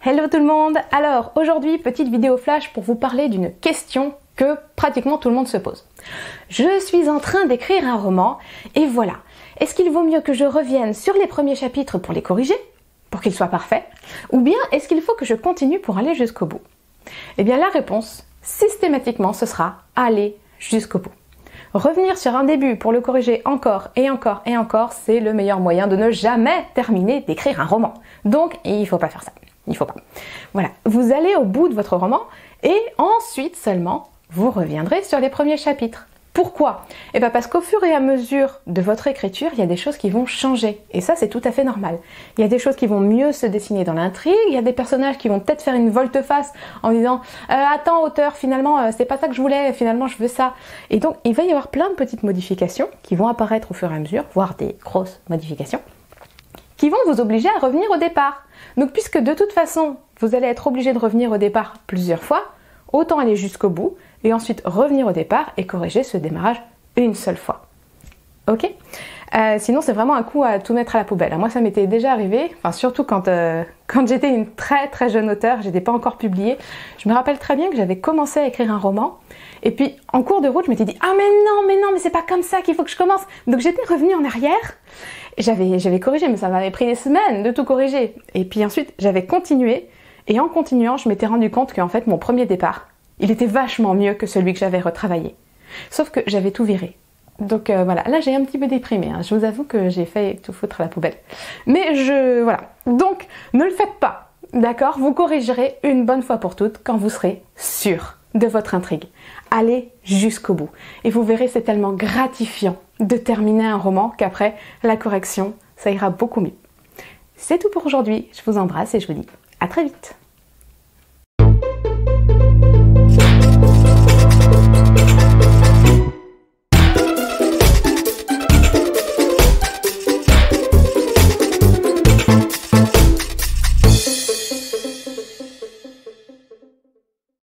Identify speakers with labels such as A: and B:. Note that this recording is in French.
A: Hello tout le monde! Alors aujourd'hui, petite vidéo flash pour vous parler d'une question que pratiquement tout le monde se pose. Je suis en train d'écrire un roman et voilà. Est-ce qu'il vaut mieux que je revienne sur les premiers chapitres pour les corriger, pour qu'ils soient parfaits, ou bien est-ce qu'il faut que je continue pour aller jusqu'au bout? Eh bien la réponse, systématiquement, ce sera aller jusqu'au bout. Revenir sur un début pour le corriger encore et encore et encore, c'est le meilleur moyen de ne jamais terminer d'écrire un roman. Donc il ne faut pas faire ça. Il faut pas. Voilà, vous allez au bout de votre roman et ensuite seulement vous reviendrez sur les premiers chapitres. Pourquoi? Eh bien parce qu'au fur et à mesure de votre écriture, il y a des choses qui vont changer. Et ça, c'est tout à fait normal. Il y a des choses qui vont mieux se dessiner dans l'intrigue, il y a des personnages qui vont peut-être faire une volte-face en disant « Attends, auteur, finalement, c'est pas ça que je voulais, finalement, je veux ça. » Et donc, il va y avoir plein de petites modifications qui vont apparaître au fur et à mesure, voire des grosses modifications, qui vont vous obliger à revenir au départ. Donc, puisque de toute façon, vous allez être obligé de revenir au départ plusieurs fois, autant aller jusqu'au bout et ensuite revenir au départ et corriger ce démarrage une seule fois. Ok? Sinon, c'est vraiment un coup à tout mettre à la poubelle. Moi, ça m'était déjà arrivé, enfin surtout quand j'étais une très jeune auteure, j'étais pas encore publiée. Je me rappelle très bien que j'avais commencé à écrire un roman et puis en cours de route, je m'étais dit « Ah mais non, mais c'est pas comme ça qu'il faut que je commence !» Donc j'étais revenue en arrière, j'avais corrigé, mais ça m'avait pris des semaines de tout corriger. Et puis ensuite, j'avais continué et en continuant, je m'étais rendu compte qu'en fait, mon premier départ, il était vachement mieux que celui que j'avais retravaillé. Sauf que j'avais tout viré. Donc voilà, là j'ai un petit peu déprimé, hein. Je vous avoue que j'ai fait tout foutre à la poubelle. Mais voilà. Donc, ne le faites pas, d'accord? Vous corrigerez une bonne fois pour toutes quand vous serez sûr de votre intrigue. Allez jusqu'au bout. Et vous verrez, c'est tellement gratifiant de terminer un roman qu'après, la correction, ça ira beaucoup mieux. C'est tout pour aujourd'hui. Je vous embrasse et je vous dis à très vite.